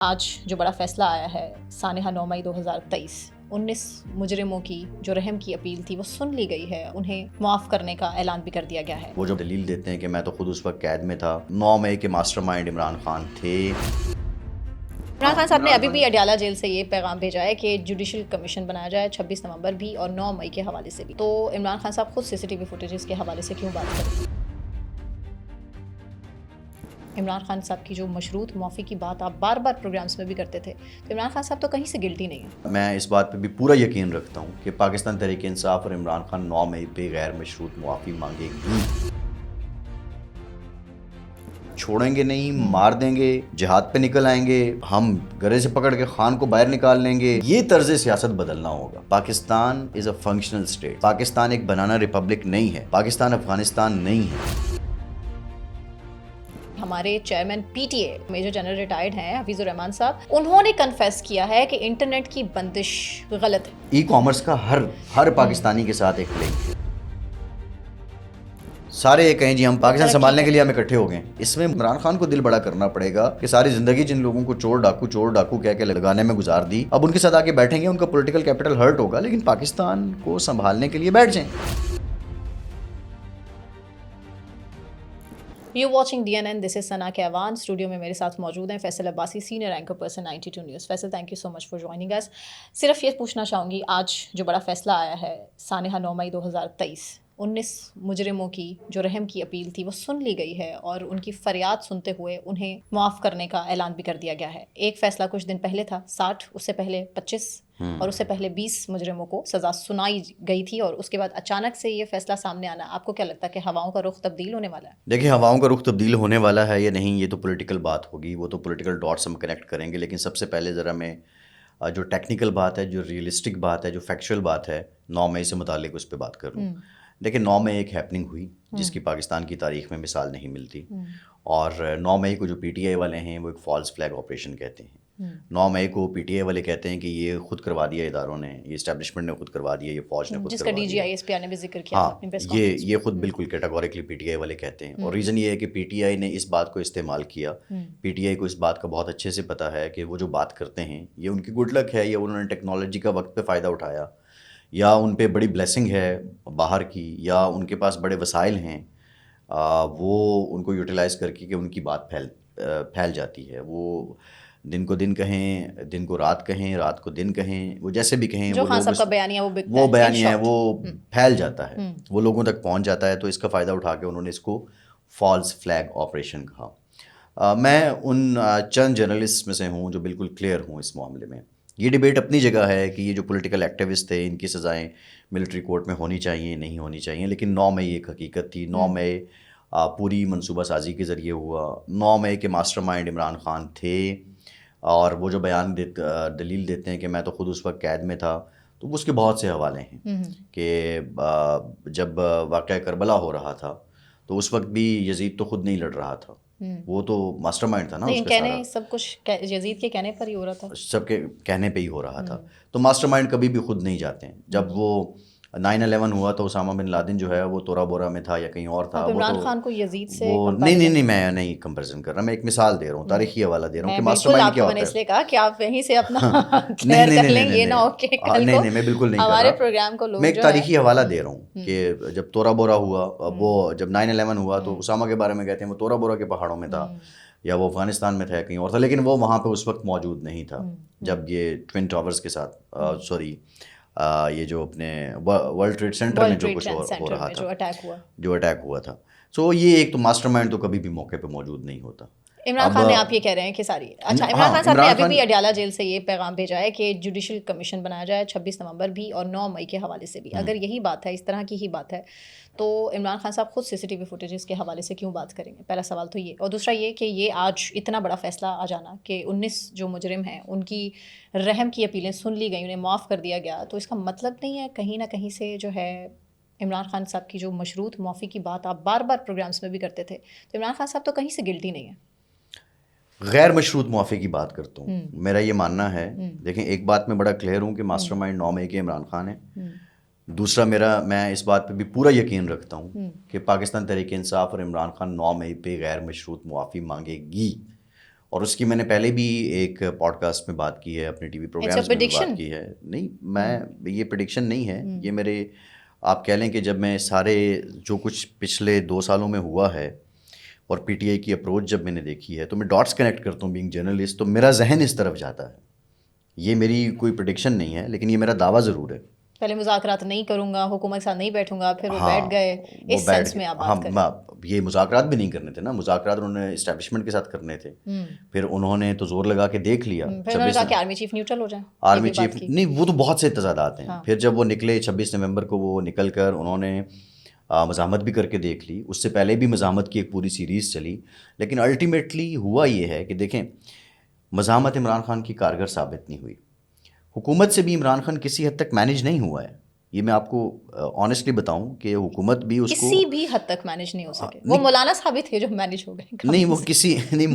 آج جو بڑا فیصلہ آیا ہے سانحہ 9 مئی 2023 19 مجرموں کی جو رحم کی اپیل تھی وہ سن لی گئی ہے، انہیں معاف کرنے کا اعلان بھی کر دیا گیا ہے۔ وہ جو دلیل دیتے ہیں کہ میں تو خود اس وقت قید میں تھا، 9 مئی کے ماسٹر مائنڈ عمران خان تھے۔ عمران خان صاحب نے ابھی بھی اڈیالہ جیل سے یہ پیغام بھیجا ہے کہ جوڈیشل کمیشن بنایا جائے 26 نومبر بھی اور 9 مئی کے حوالے سے بھی۔ تو عمران خان صاحب خود CCTV فوٹیجز کے حوالے سے کیوں بات کریں؟ عمران خان صاحب کی جو مشروط معافی کی بات آپ بار بار پروگرامز میں بھی کرتے تھے، تو عمران خان صاحب تو کہیں سے گلٹی نہیں ہے۔ میں اس بات پہ بھی پورا یقین رکھتا ہوں کہ پاکستان تحریک انصاف اور عمران خان 9 مئی پہ غیر مشروط معافی مانگے گی۔ چھوڑیں گے نہیں، مار دیں گے، جہاد پہ نکل آئیں گے، ہم گرے سے پکڑ کے خان کو باہر نکال لیں گے۔ یہ طرز سیاست بدلنا ہوگا۔ پاکستان از اے فنکشنل اسٹیٹ۔ پاکستان ایک بنانا ریپبلک نہیں ہے۔ پاکستان افغانستان نہیں ہے۔ ہمارے chairman PTA major general retired ہیں حفیظ الرحمان صاحب، انہوں نے کنفیس کیا ہے کہ انٹرنیٹ کی بندش غلط ہے۔ ای کامرس کا ہر پاکستانی کے ساتھ ایک لنک ہے۔ سارے یہ کہیں جی ہم پاکستان سنبھالنے کے لیے ہم اکٹھے ہو گئے۔ اس میں عمران خان کو دل بڑا کرنا پڑے گا کہ ساری زندگی جن لوگوں کو چور ڈاکو کہہ کے لگانے میں گزار دی، اب ان کے ساتھ آ کے بیٹھیں گے، ان کا پولیٹیکل کیپٹل ہرٹ ہوگا، لیکن پاکستان کو سنبھالنے کے لیے بیٹھ جائیں۔ You watching DNN، this is Sana Kaiwan. Studio میں میرے ساتھ موجود ہیں Faisal Abbasi, senior anchor person 92 news. Faisal, thank you so much for joining us. صرف یہ پوچھنا چاہوں گی، آج جو بڑا فیصلہ آیا ہے سانحہ 9 مئی 2023 19 مجرموں کی جو رحم کی اپیل تھی وہ سن لی گئی ہے اور ان کی فریاد سنتے ہوئے انہیں معاف کرنے کا اعلان بھی کر دیا گیا ہے۔ ایک فیصلہ کچھ دن پہلے تھا 60، اس سے پہلے 25 اور اس سے پہلے 20 مجرموں کو سزا سنائی گئی تھی، اور اس کے بعد اچانک سے یہ فیصلہ سامنے آنا، آپ کو کیا لگتا ہے کہ ہواؤں کا رخ تبدیل ہونے والا ہے؟ دیکھیں، ہواؤں کا رخ تبدیل ہونے والا ہے یا نہیں، یہ تو پولیٹیکل بات ہوگی، وہ تو پولیٹیکل ڈاٹس ہم کنیکٹ کریں گے، لیکن سب سے پہلے ذرا میں جو ٹیکنیکل بات ہے، جو ریئلسٹک بات ہے، جو فیکچوئل بات ہے 9 مئی سے متعلق، اس پہ بات کروں۔ دیکھیں، 9 مئی ایک ہیپننگ ہوئی جس کی پاکستان کی تاریخ میں مثال نہیں ملتی، اور 9 مئی کو جو PTI والے ہیں وہ ایک فالس فلیگ آپریشن کہتے ہیں۔ 9 مئی کو PTI والے کہتے ہیں کہ یہ خود کروا دیا اداروں نے، یہ اسٹیبلشمنٹ نے خود کروا دیا، یہ فوج نے خود جس کروا کا دیا، DGI SPR نے بھی ذکر کیا ہاں، اپنی پریس یہ کانفرنس یہ خود بالکل کیٹاگوریکلی PTI والے کہتے ہیں۔ اور ریزن یہ ہے کہ PTI نے اس بات کو استعمال کیا۔ PTI کو اس بات کا بہت اچھے سے پتہ ہے کہ وہ جو بات کرتے ہیں یہ ان کی گڈ لک ہے، یا انہوں نے ٹیکنالوجی کا وقت پہ فائدہ اٹھایا، یا ان پہ بڑی بلیسنگ ہے باہر کی، یا ان کے پاس بڑے وسائل ہیں، وہ ان کو یوٹیلائز کر کے کہ ان کی بات پھیل جاتی ہے۔ وہ دن کو دن کہیں، دن کو رات کہیں، رات کو دن کہیں، وہ جیسے بھی کہیں، جو وہ خان لوگ صاحب کا بیانیہ وہ بیانیہ ہے، وہ پھیل جاتا ہے، وہ لوگوں تک پہنچ جاتا ہے، تو اس کا فائدہ اٹھا کے انہوں نے اس کو فالس فلیگ آپریشن کہا۔ میں ان چند جرنلسٹ میں سے ہوں جو بالکل کلیئر ہوں اس معاملے میں۔ یہ ڈیبیٹ اپنی جگہ ہے کہ یہ جو پولیٹیکل ایکٹیوسٹ تھے ان کی سزائیں ملٹری کورٹ میں ہونی چاہیے، نہیں ہونی چاہیے، لیکن 9 مئی ایک حقیقت تھی۔ 9 مئی پوری منصوبہ سازی کے ذریعے ہوا۔ 9 مئی کے ماسٹر مائنڈ عمران خان تھے، اور وہ جو دلیل دیتے ہیں کہ میں تو خود اس وقت قید میں تھا، تو اس کے بہت سے حوالے ہیں کہ جب واقعہ کربلا ہو رہا تھا تو اس وقت بھی یزید تو خود نہیں لڑ رہا تھا، وہ تو ماسٹر مائنڈ تھا نا، اس کا سارا سب کچھ یزید کے کہنے پر ہی ہو رہا تھا، سب کے کہنے پہ ہی ہو رہا تھا۔ تو ماسٹر مائنڈ کبھی بھی خود نہیں جاتے ہیں۔ جب وہ 9/11 ہوا تو اسامہ بن لادن جو ہے وہ تورا بورا میں تھا یا کہیں اور تھا، عمران خان کو یزید سے نہیں، میں نہیں کمپیریزن کر رہا، میں ایک مثال دے رہا ہوں، تاریخی حوالہ دے رہا ہوں کہ ماسٹر مائنڈ کیا ہوتا ہے۔ اس لیے کہا کہ آپ یہیں سے اپنا کلیئر کر لیں، یہ نہ ہو کہ کل کو نہیں، میں بالکل نہیں کر ہمارے رہا، پروگرام کو لوگ میں ایک تاریخی حوالہ دے رہا ہوں کہ جب تورا بورا ہوا، وہ جب 9/11 ہوا تو اسامہ کے بارے میں کہتے ہیں وہ تورا بورا کے پہاڑوں میں تھا، یا وہ افغانستان میں تھا کہیں اور تھا، لیکن وہ وہاں پہ اس وقت موجود نہیں تھا جب یہ ٹوین ٹاورز کے ساتھ یہ جو اپنے ورلڈ ٹریڈ سینٹر میں جو کچھ ہو رہا تھا، جو اٹیک ہوا تھا۔ سو یہ ایک تو ماسٹر مائنڈ تو کبھی بھی موقع پہ موجود نہیں ہوتا۔ عمران خان نے، آپ یہ کہہ رہے ہیں کہ ساری عمران خان صاحب نے ابھی بھی اڈیالہ جیل سے یہ پیغام بھیجا ہے کہ جوڈیشل کمیشن بنایا جائے 26 نومبر بھی اور 9 مئی کے حوالے سے بھی۔ اگر یہی بات ہے، اس طرح کی ہی بات ہے، تو عمران خان صاحب خود CCTV فوٹیجز کے حوالے سے کیوں بات کریں گے؟ پہلا سوال تو یہ، اور دوسرا یہ کہ یہ آج اتنا بڑا فیصلہ آ جانا کہ 19 جو مجرم ہیں ان کی رحم کی اپیلیں سن لی گئیں، انہیں معاف کر دیا گیا، تو اس کا مطلب نہیں ہے کہیں نہ کہیں سے جو ہے عمران خان صاحب کی جو مشروط معافی کی بات آپ بار بار پروگرامز میں بھی کرتے تھے، تو عمران خان صاحب تو کہیں سے گلٹی نہیں ہے؟ غیر مشروط معافی کی بات کرتا ہوں، میرا یہ ماننا ہے، دیکھیں ایک بات میں بڑا کلیئر ہوں کہ ماسٹر مائنڈ 9 مئی کے عمران خان ہیں۔ دوسرا میں اس بات پہ بھی پورا یقین رکھتا ہوں کہ پاکستان تحریک انصاف اور عمران خان 9 مئی پہ غیر مشروط معافی مانگے گی۔ اور اس کی میں نے پہلے بھی ایک پوڈ کاسٹ میں بات کی ہے, اپنے ٹی وی پروگرامز میں بھی بات کی ہے. نہیں, میں یہ پریڈکشن نہیں ہے, یہ میرے آپ کہہ لیں کہ جب میں سارے جو کچھ پچھلے 2 سالوں میں ہوا ہے اور پی ٹی آئی کی اپروچ جب میں نے دیکھی ہے تو میں ڈاٹس کنیکٹ کرتا ہوں بینگ جرنلسٹ, تو میرا ذہن اس طرف جاتا ہے. یہ میری کوئی پریڈکشن نہیں ہے, لیکن یہ میرا دعویٰ ضرور ہے. پہلے مذاکرات نہیں کروں گا, حکومت کے ساتھ نہیں بیٹھوں گا, پھر وہ بیٹھ گئے, اس سینس میں آپ بات کریں. یہ مذاکرات بھی نہیں کرنے تھے نا, مذاکرات انہوں نے اسٹیبلشمنٹ کے ساتھ کرنے تھے, پھر انہوں نے تو زور لگا کے دیکھ لیا. پھر انہوں نے کہا کہ آرمی چیف نیوٹرل ہو جائیں. آرمی چیف نہیں, وہ تو بہت سے تضادات ہیں. پھر جب وہ نکلے 26 نومبر کو, وہ نکل کر انہوں نے مزاحمت بھی کر کے دیکھ لی. اس سے پہلے بھی مزاحمت کی ایک پوری سیریز چلی, لیکن الٹیمیٹلی ہوا یہ ہے کہ دیکھیں مزاحمت عمران خان کی کارگر ثابت نہیں ہوئی. حکومت سے بھی عمران خان کسی حد تک مینیج نہیں ہوا ہے. یہ میں آپ کو آنیسٹلی بتاؤں کہ حکومت بھی اس کو کسی بھی حد تک مینیج نہیں ہو سکے. وہ مولانا صاحب تھے جو مینیج ہو گئے. نہیں, وہ کسی نہیں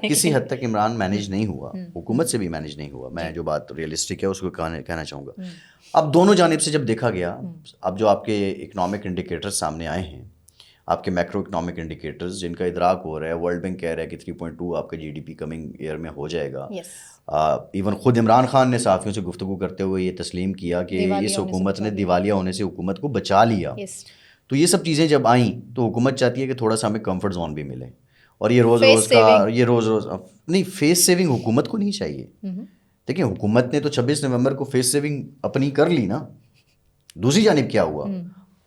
کسی حد تک عمران مینیج نہیں ہوا, حکومت سے بھی مینیج نہیں ہوا. میں جو بات ریئلسٹک ہے اس کو کہنا چاہوں گا. اب دونوں جانب سے جب دیکھا گیا, اب جو آپ کے اکنامک انڈیکیٹر سامنے آئے ہیں, آپ کے میکرو اکنامک انڈیکیٹرز جن کا ادراک ہو رہا ہے, ورلڈ بینک کہہ رہا ہے کہ 3.2 آپ کا G D P coming year میں ہو جائے گا. ایون خود عمران خان نے صحافیوں سے گفتگو کرتے ہوئے یہ تسلیم کیا کہ اس حکومت نے دیوالیہ ہونے سے حکومت کو بچا لیا. تو یہ سب چیزیں جب آئیں تو حکومت چاہتی ہے کہ تھوڑا سا ہمیں کمفرٹ زون بھی ملے, اور یہ روز نہیں, فیس سیونگ حکومت کو نہیں چاہیے. دیکھیں حکومت نے تو 26 نومبر کو فیس سیونگ اپنی کر لی نا. دوسری جانب کیا ہوا,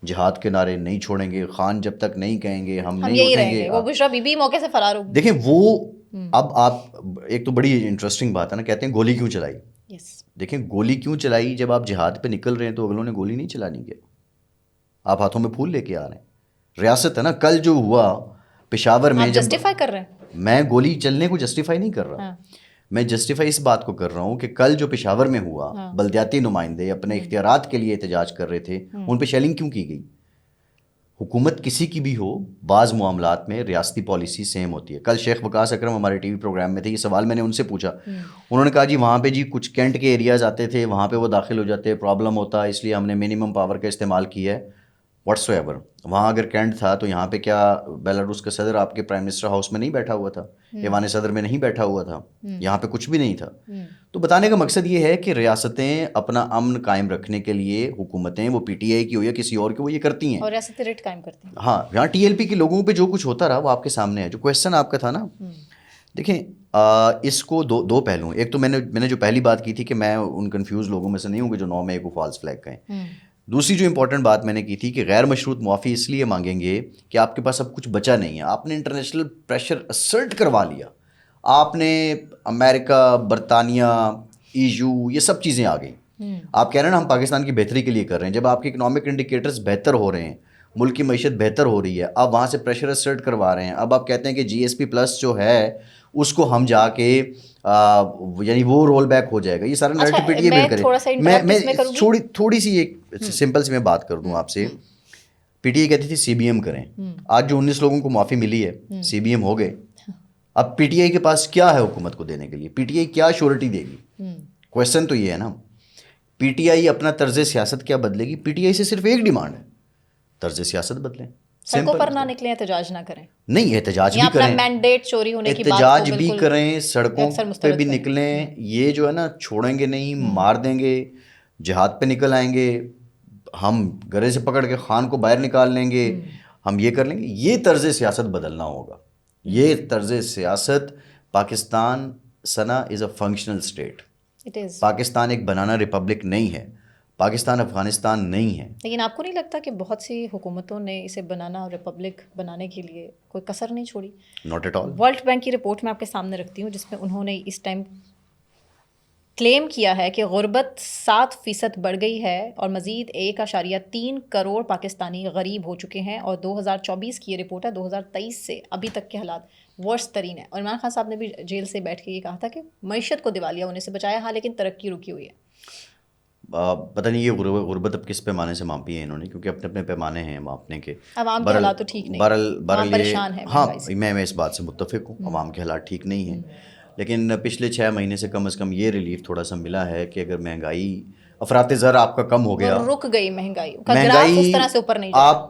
جہاد کے نعرے نہیں چھوڑیں گے, خان جب تک نہیں کہیں گے ہم نہیں اٹھیں گے. وہ بشرا بی بی موقع سے فرار ہو. دیکھیں وہ اب آپ ایک تو بڑی انٹرسٹنگ بات ہے نا, کہتے ہیں گولی کیوں چلائی. دیکھیں گولی کیوں چلائی, جب آپ جہاد پہ نکل رہے ہیں تو اگلوں نے گولی نہیں چلانی کیا, آپ ہاتھوں میں پھول لے کے آ رہے ہیں. ریاست ہے نا, کل جو ہوا پشاور میں, جسٹیفائی کر رہے ہیں, میں گولی چلنے کو جسٹیفائی نہیں کر رہا, میں جسٹیفائی اس بات کو کر رہا ہوں کہ کل جو پشاور میں ہوا, بلدیاتی نمائندے اپنے اختیارات کے لیے احتجاج کر رہے تھے, ان پہ شیلنگ کیوں کی گئی. حکومت کسی کی بھی ہو, بعض معاملات میں ریاستی پالیسی سیم ہوتی ہے. کل شیخ وقاص اکرم ہمارے ٹی وی پروگرام میں تھے, یہ سوال میں نے ان سے پوچھا, انہوں نے کہا جی وہاں پہ جی کچھ کینٹ کے ایریاز آتے تھے, وہاں پہ وہ داخل ہو جاتے, پرابلم ہوتا, اس لیے ہم نے منیمم پاور کا استعمال کیا ہے. واٹس ایور, وہاں اگر کینٹ تھا تو یہاں پہ کیا بیلاروس کا صدر آپ کے پرائم منسٹر ہاؤس میں نہیں بیٹھا ہوا تھا, ایوان صدر میں نہیں بیٹھا ہوا تھا, یہاں پہ کچھ بھی نہیں تھا. تو بتانے کا مقصد یہ ہے کہ ریاستیں اپنا امن قائم رکھنے کے لیے, حکومتیں وہ پی ٹی آئی کی ہو یا کسی اور کی, وہ یہ کرتی ہیں, اور ریاستی ریٹ قائم کرتی ہیں. ہاں, یہاں ٹی ایل پی کے لوگوں پہ جو کچھ ہوتا رہا وہ آپ کے سامنے ہے. جو کویشچن آپ کا تھا نا, دیکھیں اس کو دو پہلو ہیں. ایک تو میں نے جو پہلی بات کی تھی کہ میں ان کنفیوز لوگوں میں سے نہیں ہوں کہ جو 9 مئی کو فالس فلیگ کہیں. دوسری جو امپورٹنٹ بات میں نے کی تھی کہ غیر مشروط معافی اس لیے مانگیں گے کہ آپ کے پاس اب کچھ بچا نہیں ہے. آپ نے انٹرنیشنل پریشر اسرٹ کروا لیا, آپ نے امریکہ, برطانیہ, EU, یہ سب چیزیں آ گئیں. آپ کہہ رہے ہیں نا ہم پاکستان کی بہتری کے لیے کر رہے ہیں. جب آپ کے اکنامک انڈیکیٹرز بہتر ہو رہے ہیں, ملک کی معیشت بہتر ہو رہی ہے, اب وہاں سے پریشر اسرٹ کروا رہے ہیں. اب آپ کہتے ہیں کہ GSP+ جو ہے اس کو ہم جا کے یعنی وہ رول بیک ہو جائے گا. یہ سارا narrative P T A build کرے. میں تھوڑی سی ایک سمپل سی میں بات کر دوں آپ سے. پی ٹی اے کہتی تھی CBM کریں, آج جو 19 لوگوں کو معافی ملی ہے, CBM ہو گئے. اب پی ٹی آئی کے پاس کیا ہے حکومت کو دینے کے لیے, پی ٹی آئی کیا شیورٹی دے گی. کویشچن تو یہ ہے نا, پی ٹی آئی اپنا طرز سیاست کیا بدلے گی. پی ٹی آئی سے صرف ایک ڈیمانڈ ہے, طرز سیاست بدلیں, سڑکوں پر نہ نکلیں, احتجاج نہ کریں. نہیں, احتجاج بھی کریں, مینڈیٹ چوری ہونے کی بات, احتجاج بھی کریں, سڑکوں پہ بھی نکلیں. یہ جو ہے نا چھوڑیں گے نہیں, مار دیں گے, جہاد پہ نکل آئیں گے, ہم گرے سے پکڑ کے خان کو باہر نکال لیں گے, ہم یہ کر لیں گے. یہ طرز سیاست بدلنا ہوگا. یہ طرز سیاست, پاکستان سنا از اے فنکشنل اسٹیٹ. پاکستان ایک بنانا ریپبلک نہیں ہے, پاکستان افغانستان نہیں ہے. لیکن آپ کو نہیں لگتا کہ بہت سی حکومتوں نے اسے بنانا, ریپبلک بنانے کے لیے کوئی کسر نہیں چھوڑی؟ Not at all. World Bank کی رپورٹ میں آپ کے سامنے رکھتی ہوں, جس میں انہوں نے اس ٹائم کلیم کیا ہے کہ غربت 7% بڑھ گئی ہے اور مزید 1.3 کروڑ پاکستانی غریب ہو چکے ہیں. اور 2024 کی یہ رپورٹ ہے, 2023 سے ابھی تک کے حالات ورس ترین ہے. اور عمران خان صاحب نے بھی جیل سے بیٹھ کے یہ کہا تھا کہ معیشت کو دیوالیہ ہونے سے بچایا, ہاں لیکن ترقی رکی ہوئی ہے. پتہ نہیں یہ غربت اب کس پیمانے سے ماپی ہے انہوں نے, کیونکہ اپنے اپنے پیمانے ہیں ماپنے کے. عوام کے حالات تو ٹھیک نہیں, برل پریشان ہے. ہاں, میں اس بات سے متفق ہوں, عوام کے حالات ٹھیک نہیں ہیں, لیکن پچھلے 6 مہینے سے کم از کم یہ ریلیف تھوڑا سا ملا ہے کہ اگر مہنگائی, افراط زر آپ کا کم ہو گیا, رک گئی مہنگائی, گراف اس طرح سے اوپر نہیں جائے. آپ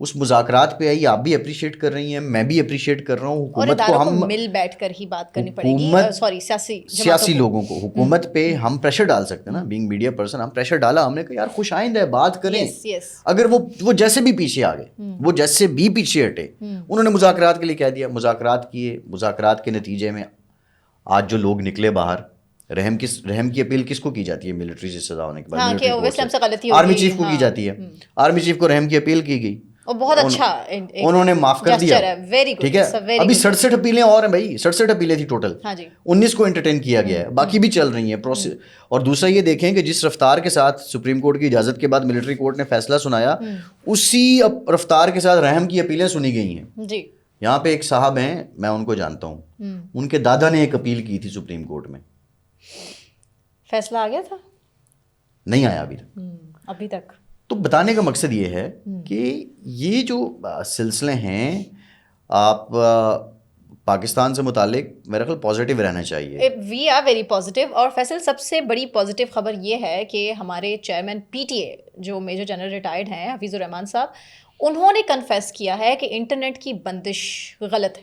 اس مذاکرات پہ آئی, آپ بھی اپریشیٹ کر رہی ہیں, میں بھی اپریشیٹ کر رہا ہوں. حکومت کو ہم مل بیٹھ کر ہی بات کرنی پڑے گی, سوری سیاسی لوگوں کو, حکومت پہ ہم پریشر ڈال سکتے ہیں نا, بینگ میڈیا پرسن ہم پریشر ڈالا, ہم نے کہا یار خوش آئند ہے, بات کریں. اگر وہ جیسے بھی پیچھے آ گئے, وہ جیسے بھی پیچھے ہٹے, انہوں نے مذاکرات کے لیے کہہ دیا, مذاکرات کیے, مذاکرات کے نتیجے میں آج جو لوگ نکلے باہر, رحم کی اپیل کس کو کی جاتی ہے ملٹری سے سزا ہونے کے بعد؟ آرمی چیف کو کی جاتی ہے. آرمی چیف کو رحم کی اپیل کی گئی, بہت اچھا انہوں نے معاف کر دیا. ٹھیک ہے, ابھی 67 اپیلیں اور ہیں بھائی, 67 اپیلیں تھی ٹوٹل, 19 کو انٹرٹین کیا گیا ہے, باقی بھی چل رہی ہیں پروسیس. اور دوسرا یہ دیکھیں کہ جس رفتار کے ساتھ سپریم کورٹ کی اجازت کے بعد ملٹری کورٹ نے فیصلہ سنایا, اسی رفتار کے ساتھ رحم کی اپیلیں سنی گئی ہیں. جی, یہاں پہ ایک صاحب ہیں, میں ان کو جانتا ہوں, ان کے دادا نے ایک اپیل کی تھی سپریم کورٹ میں, فیصلہ آ گیا تھا, نہیں آیا ابھی تک. تو بتانے کا مقصد یہ ہے کہ یہ جو سلسلے ہیں, آپ پاکستان سے متعلق میرا خیال پازیٹیو رہنا چاہیے. We are very positive. اور فیصل, سب سے بڑی پازیٹیو خبر یہ ہے کہ ہمارے چیئرمین پی ٹی اے جو میجر جنرل ریٹائرڈ ہیں حفیظ الرحمان صاحب, انہوں نے کنفیس کیا ہے کہ انٹرنیٹ کی بندش غلط ہے.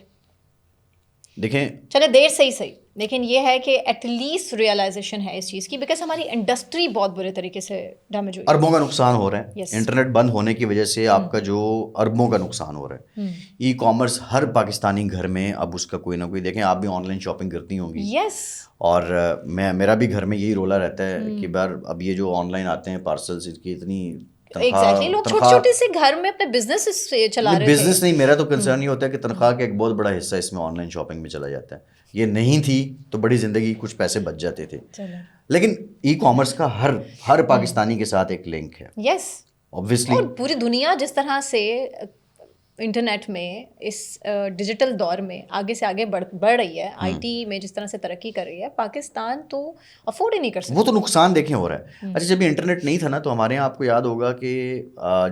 دیکھیں, چلے دیر سے ہی صحیح, لیکن یہ ہے کہ ایٹ لیسٹ ریئلائزیشن ہے اس چیز کی, بیکاز ہماری انڈسٹری بہت برے طریقے سے ڈیمیج ہوئی, اربوں کا نقصان ہو رہا ہے. انٹرنیٹ بند ہونے کی وجہ سے آپ کا جو اربوں کا نقصان ہو رہا ہے. ای کامرس ہر پاکستانی گھر میں اب اس کا کوئی نہ کوئی, دیکھیں آپ بھی آن لائن شاپنگ کرتی ہوں گی, یس, اور میرا بھی گھر میں یہی رولا رہتا ہے کہ بار اب یہ جو آن لائن آتے ہیں پارسلز کی اتنی ایگزیکٹلی, لوگ چھوٹے چھوٹے سے گھر میں اپنے بزنس چلا رہے تھے. بزنس نہیں, میرا تو کنسرن یہ ہوتا ہے کہ تنخواہ کا ایک بہت بڑا حصہ اس میں آن لائن شاپنگ میں چلا جاتا ہے. یہ نہیں تھی تو بڑی زندگی کچھ پیسے بچ جاتے تھے, لیکن ای کامرس کا ہر پاکستانی کے ساتھ ایک لنک ہے. یس, obviously, اور پوری دنیا جس طرح سے انٹرنیٹ میں اس ڈیجیٹل دور میں آگے سے آگے بڑھ رہی ہے, آئی ٹی میں جس طرح سے ترقی کر رہی ہے, پاکستان تو افورڈ ہی نہیں کر سکتا. وہ تو نقصان دیکھیں ہو رہا ہے. اچھا, جب انٹرنیٹ نہیں تھا نا, تو ہمارے یہاں آپ کو یاد ہوگا کہ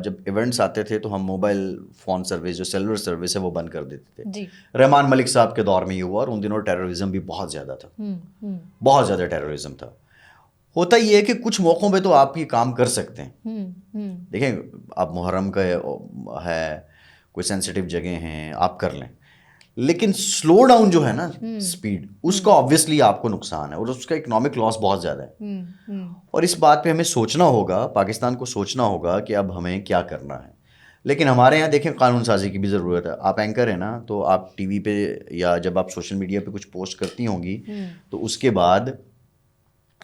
جب ایونٹس آتے تھے تو ہم موبائل فون سروس جو سیلولر سروس ہے وہ بند کر دیتے تھے. جی, رحمان ملک صاحب کے دور میں یہ ہوا, اور ان دنوں ٹیررزم بھی بہت زیادہ تھا, بہت زیادہ ٹیررزم تھا. ہوتا یہ ہے کہ کچھ موقعوں پہ تو آپ یہ کام کر سکتے ہیں. دیکھیں, آپ محرم کا ہے, کوئی سینسیٹیو جگہ ہیں, آپ کر لیں, لیکن سلو ڈاؤن جو ہے نا اسپیڈ, اس کا آبویسلی آپ کو نقصان ہے, اور اس کا اکنامک لاس بہت زیادہ ہے. اور اس بات پہ ہمیں سوچنا ہوگا, پاکستان کو سوچنا ہوگا کہ اب ہمیں کیا کرنا ہے. لیکن ہمارے یہاں دیکھیں قانون سازی کی بھی ضرورت ہے. آپ اینکر ہیں نا, تو آپ ٹی وی پہ یا جب آپ سوشل میڈیا پہ کچھ پوسٹ کرتی ہوں گی, تو اس کے بعد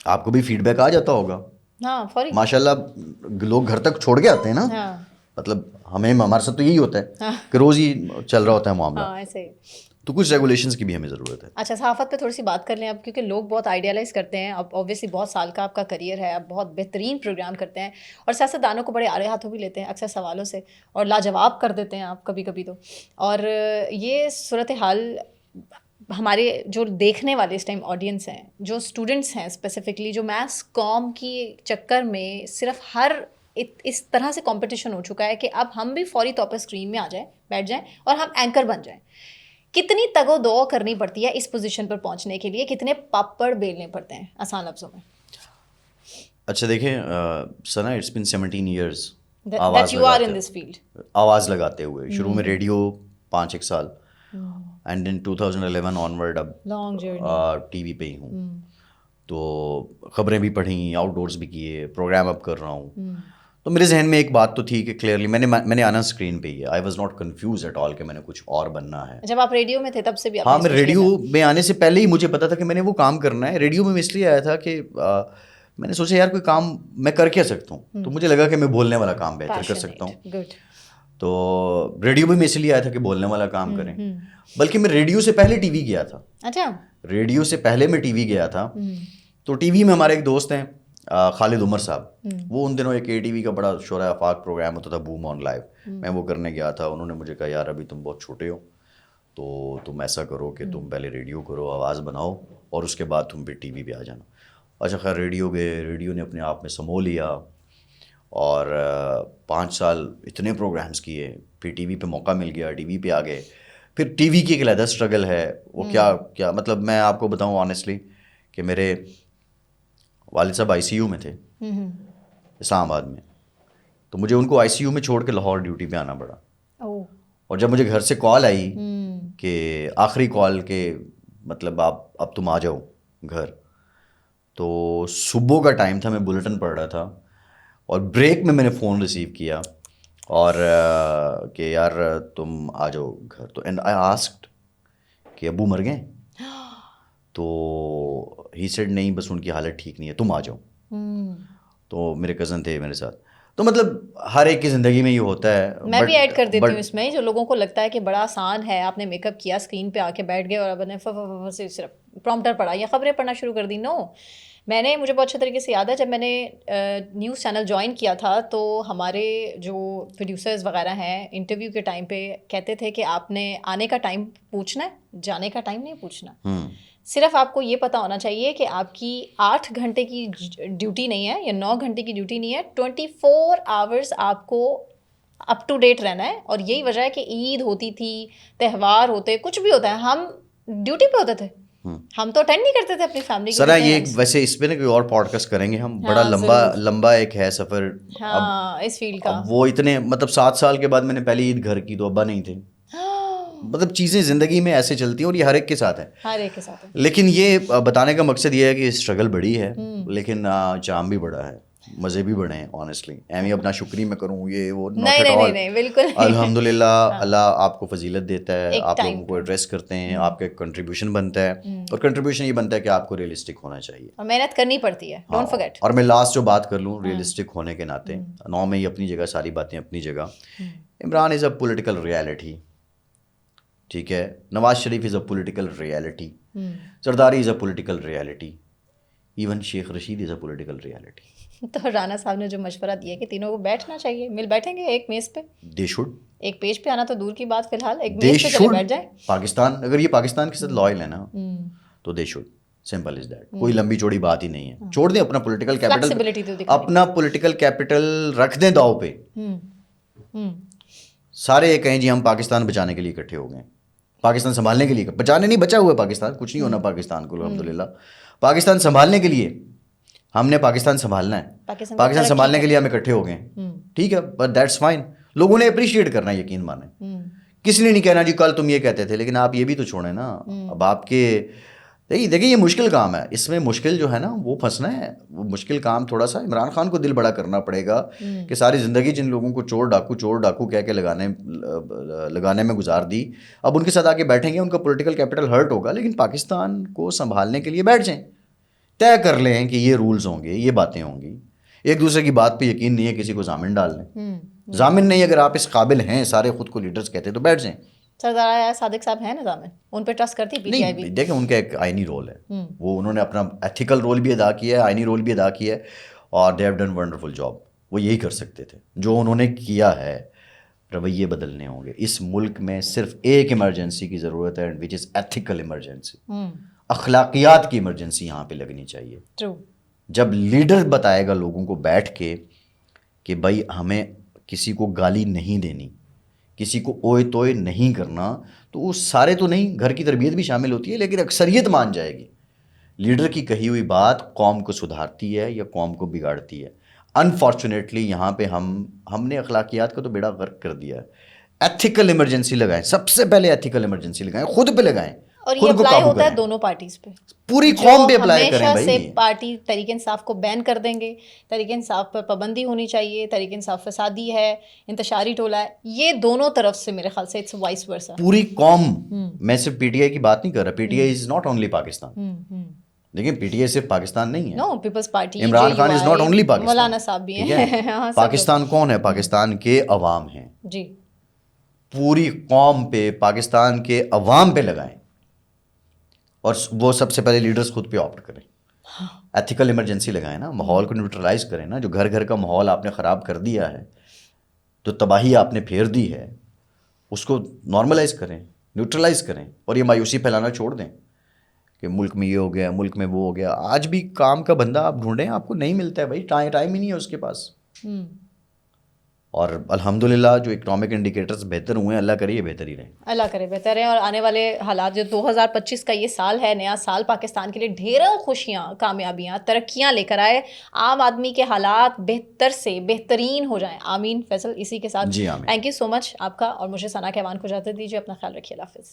آپ کو بھی فیڈ بیک آ جاتا ہوگا. ماشاء اللہ لوگ گھر تک چھوڑ کے آتے ہیں نا, مطلب ہمارے ساتھ تو یہی ہوتا ہے کہ روز ہی چل رہا ہوتا ہے معاملہ. تو کچھ ریگولیشنز کی بھی ہمیں ضرورت ہے. اچھا, صحافت پہ تھوڑی سی بات کر لیں اب, کیونکہ لوگ بہت آئیڈیالائز کرتے ہیں. اب اوبیسلی بہت سال کا آپ کا کریئر ہے, آپ بہت بہترین پروگرام کرتے ہیں, اور سیاستدانوں کو بڑے آڑے ہاتھوں بھی لیتے ہیں اکثر سوالوں سے, اور لاجواب کر دیتے ہیں آپ کبھی کبھی تو. اور یہ صورتحال ہمارے جو دیکھنے والے اس ٹائم آڈینس ہیں, جو اسٹوڈنٹس ہیں اسپیسیفکلی, جو میتھس کام کی چکر میں صرف ہر اس طرح سے کمپٹیشن ہو چکا ہے کہ اب ہم بھی فوری طور پر اسکرین میں آ جائیں, بیٹھ جائیں, اور ہم اینکر بن جائیں. کتنی تگ و دو کرنی پڑتی ہے اس پوزیشن پر پہنچنے کے لیے, کتنے پاپڑ بیلنے پڑتے ہیں آسان لفظوں میں. اچھا دیکھیں سنا, اٹس بین 17 ایئرس آواز لگاتے ہوئے. شروع میں ریڈیو 5-1 سال, اینڈ ان 2011 آنورڈ اب ٹی وی پہ ہی ہوں. تو خبریں بھی پڑھیں, آؤٹ ڈورس بھی کیے, پروگرام اب کر رہا ہوں. تو میرے ذہن میں ایک بات تو تھی کہ کلیئرلی میں نے آنا اسکرین پہ ہی ہے. I was not confuse at all کہ میں نے کچھ اور بننا ہے. جب آپ ریڈیو میں تھے تب سے بھی؟ ہاں, میں ریڈیو میں آنے سے پہلے ہی مجھے پتا تھا کہ میں نے وہ کام کرنا ہے. ریڈیو میں اس لیے آیا تھا کہ میں نے سوچا یار کوئی کام میں کر کیا سکتا ہوں, تو مجھے لگا کہ میں بولنے والا کام بہتر کر سکتا ہوں. تو ریڈیو بھی میں اس لیے آیا تھا کہ بولنے والا کام کریں. بلکہ میں ریڈیو سے پہلے ٹی وی گیا تھا. اچھا, ریڈیو سے پہلے میں ٹی وی گیا تھا. تو ٹی وی میں ہمارے ایک دوست ہیں خالد عمر صاحب, وہ ان دنوں ایک اے ٹی وی کا بڑا شورۂ آفاق پروگرام ہوتا تھا, بوم آن لائیو, میں وہ کرنے گیا تھا. انہوں نے مجھے کہا یار ابھی تم بہت چھوٹے ہو, تو تم ایسا کرو کہ تم پہلے ریڈیو کرو, آواز بناؤ, اور اس کے بعد تم پھر ٹی وی پہ آ جانا. اچھا خیر, ریڈیو گئے, ریڈیو نے اپنے آپ میں سمو لیا, اور 5 سال اتنے پروگرامز کیے. پھر ٹی وی پہ موقع مل گیا, ٹی وی پہ آ گئے. پھر ٹی وی کی ایک علیحدہ اسٹرگل ہے. وہ کیا مطلب, میں آپ کو بتاؤں آنیسٹلی کہ میرے والد صاحب آئی سی یو میں تھے اسلام آباد میں, تو مجھے ان کو آئی سی یو میں چھوڑ کے لاہور ڈیوٹی پہ آنا پڑا. اور جب مجھے گھر سے کال آئی کہ آخری کال کہ مطلب آپ اب تم آ جاؤ گھر، تو صبح کا ٹائم تھا، میں بلیٹن پڑھ رہا تھا اور بریک میں نے فون ریسیو کیا اور کہ یار تم آ جاؤ گھر. تو اینڈ آئی آسکڈ کہ ابو مر گئے؟ تو ہی سیڈ نہیں، بس ان کی حالت ٹھیک نہیں ہے، تم آ جاؤ. تو میرے کزن تھے میرے ساتھ. تو مطلب ہر ایک کی زندگی میں یہ ہوتا ہے. میں بھی ایڈ کر دیتی ہوں اس میں، جو لوگوں کو لگتا ہے کہ بڑا آسان ہے، آپ نے میک اپ کیا، اسکرین پہ آ کے بیٹھ گئے اور اب نے صرف پرومپٹر پڑھا یا خبریں پڑھنا شروع کر دی. نو، میں نے، مجھے بہت اچھے طریقے سے یاد ہے جب میں نے نیوز چینل جوائن کیا تھا تو ہمارے جو پروڈیوسرز وغیرہ ہیں انٹرویو کے ٹائم پہ کہتے تھے کہ آپ نے آنے کا ٹائم پوچھنا ہے، جانے کا ٹائم نہیں پوچھنا. صرف آپ کو یہ پتہ ہونا چاہیے کہ آپ کی 8 گھنٹے کی ڈیوٹی نہیں ہے یا 9 گھنٹے کی ڈیوٹی نہیں ہے، 24 آورس آپ کو اپ ٹو ڈیٹ رہنا ہے. اور یہی وجہ ہے کہ عید ہوتی تھی، تہوار ہوتے، کچھ بھی ہوتا ہے، ہم ڈیوٹی پہ ہوتے تھے، ہم تو اٹینڈ نہیں کرتے تھے اپنی فیملی سر. یہ ویسے اس پہ نا کوئی اور پوڈ کاسٹ کریں گے ہم، بڑا لمبا ایک ہے سفر اس فیلڈ کا. وہ اتنے مطلب 7 سال کے بعد میں نے پہلی عید گھر کی، تو ابا نہیں تھے. مطلب چیزیں زندگی میں ایسے چلتی ہیں اور یہ ہر ایک کے ساتھ ہے، ہر ایک کے ساتھ ہے. لیکن یہ بتانے کا مقصد یہ ہے کہ اسٹرگل بڑی ہے لیکن چام بھی بڑا ہے، مزے بھی بڑے ہیں. آنیسٹلی ایم اپنا شکریہ میں کروں یہ وہ نہیں بالکل الحمد للہ. اللہ آپ کو فضیلت دیتا ہے، آپ لوگوں کو ایڈریس کرتے ہیں، آپ کا ایک کنٹریبیوشن بنتا ہے اور کنٹریبیوشن یہ بنتا ہے کہ آپ کو ریئلسٹک ہونا چاہیے اور محنت کرنی پڑتی ہے. Don't forget. اور میں لاسٹ جو بات کر لوں ریئلسٹک ہونے کے ناطے، 9 میں ہی اپنی جگہ، ساری باتیں اپنی جگہ. Imran is a political reality, ٹھیک ہے. Nawaz Sharif is a political reality, Zardari is a political reality, even Sheikh Rashid is a political reality. تو رانا صاحب نے جو مشورہ دیا کہ تینوں کو بیٹھنا چاہیے، مل بیٹھیں گے ایک میز پہ. They should. ایک پیج پہ آنا تو دور کی بات، فی الحال ایک میز پہ چلے بیٹھ جائیں. پاکستان اگر یہ پاکستان کے ساتھ لائل ہے نا تو they should. Simple is that. کوئی لمبی چوڑی بات ہی نہیں ہے. چھوڑ دیں اپنا پولیٹیکل کیپٹل، اپنا پولیٹیکل کیپٹل رکھ دیں داؤ پہ. سارے یہ کہیں جی ہم پاکستان بچانے کے لیے اکٹھے ہو گئے، پاکستان سنبھالنے کے لیے. بچانے نہیں، بچا ہوا ہے پاکستان، کچھ نہیں ہونا پاکستان کو الحمدللہ. پاکستان سنبھالنے کے لیے ہم نے پاکستان سنبھالنا ہے، پاکستان سنبھالنے کے لیے ہم اکٹھے ہو گئے، ٹھیک ہے. But that's fine. لوگوں نے اپریشیٹ کرنا ہے، یقین مانیں. کسی نے نہیں کہنا جی کل تم یہ کہتے تھے، لیکن آپ یہ بھی تو چھوڑیں نا. اب آپ کے دیکھیں یہ مشکل کام ہے، اس میں مشکل جو ہے نا وہ پھنسنا ہے. وہ مشکل کام تھوڑا سا عمران خان کو دل بڑا کرنا پڑے گا کہ ساری زندگی جن لوگوں کو چور ڈاکو کہہ کے لگانے میں گزار دی، اب ان کے ساتھ آ کے بیٹھیں گے، ان کا پولیٹیکل کیپٹل ہرٹ ہوگا. لیکن پاکستان کو سنبھالنے کے لیے بیٹھ جائیں، طے کر لیں کہ یہ رولز ہوں گے، یہ باتیں ہوں گی. ایک دوسرے کی بات پہ یقین نہیں ہے، کسی کو ضامن ڈال لیں. ضامن نہیں، اگر آپ اس قابل ہیں، سارے خود کو لیڈرز کہتے ہیں تو بیٹھ جائیں. سردار صادق صاحب ہیں نا ضامن، ان پہ ٹرسٹ کرتی پی ٹی آئی بھی. دیکھیں ان کا ایک آئینی رول ہے، وہ انہوں نے اپنا ایتھیکل رول بھی ادا کیا ہے، آئینی رول بھی ادا کیا ہے، اور they have done wonderful job. وہ یہی کر سکتے تھے جو انہوں نے کیا ہے. رویے بدلنے ہوں گے. اس ملک میں صرف ایک ایمرجنسی کی ضرورت ہے، وچ از ایتھیکل ایمرجنسی. اخلاقیات کی ایمرجنسی یہاں پہ لگنی چاہیے. جب لیڈر بتائے گا لوگوں کو بیٹھ کے کہ بھائی ہمیں کسی کو گالی نہیں دینی، کسی کو اوئے توئے نہیں کرنا، تو وہ سارے تو نہیں، گھر کی تربیت بھی شامل ہوتی ہے، لیکن اکثریت مان جائے گی. لیڈر کی کہی ہوئی بات قوم کو سدھارتی ہے یا قوم کو بگاڑتی ہے. انفارچونیٹلی یہاں پہ ہم نے اخلاقیات کا تو بیڑا غرق کر دیا ہے. ایتھیکل ایمرجنسی لگائیں، سب سے پہلے ایتھیکل ایمرجنسی لگائیں، خود پہ لگائیں. اور یہ اپلائی ہوتا ہے دونوں پارٹیز پہ، پوری قوم پہ اپلائی کریں. ہمیشہ سے پارٹی تحریک انصاف کو بین کر دیں گے، تحریک انصاف پر پابندی ہونی چاہیے، تحریک انصاف فسادی ہے، انتشاری ٹولہ ہے. یہ دونوں طرف سے میرے خیال سے اٹس وائس ورسا. پوری قوم. میں صرف پی ٹی آئی کی بات نہیں کر رہا. P T I is not only Pakistan. دیکھیں پی ٹی آئی صرف پاکستان نہیں ہے. No, Peoples Party, Imran Khan is not only Pakistan. مولانا صاحب بھی ہیں. پاکستان کون ہے؟ پاکستان کے عوام ہیں. جی. پوری قوم پہ، پاکستان کے عوام پہ لگائیں، اور وہ سب سے پہلے لیڈرز خود پہ آپٹ کریں. ایتھیکل ایمرجنسی لگائیں نا، ماحول کو نیوٹرلائز کریں نا. جو گھر گھر کا ماحول آپ نے خراب کر دیا ہے، جو تباہی آپ نے پھیر دی ہے، اس کو نارملائز کریں، نیوٹرلائز کریں، اور یہ مایوسی پھیلانا چھوڑ دیں کہ ملک میں یہ ہو گیا، ملک میں وہ ہو گیا. آج بھی کام کا بندہ آپ ڈھونڈیں، آپ کو نہیں ملتا ہے بھائی، ٹائم ہی نہیں ہے اس کے پاس. اور الحمدللہ جو اکنامک انڈیکیٹرز بہتر ہوئے ہیں، اللہ کرے یہ بہتر ہی رہیں. اللہ کرے بہتر ہے. اور آنے والے حالات جو 2025 کا یہ سال ہے، نیا سال پاکستان کے لیے ڈھیروں خوشیاں، کامیابیاں، ترقیاں لے کر آئے. عام آدمی کے حالات بہتر سے بہترین ہو جائیں. آمین. فیصل، اسی کے ساتھ جی آمین. تھینک یو سو مچ آپ کا، اور مجھے ثنا کیوان کو اجازت دیجیے. اپنا خیال رکھیے. اللہ حافظ.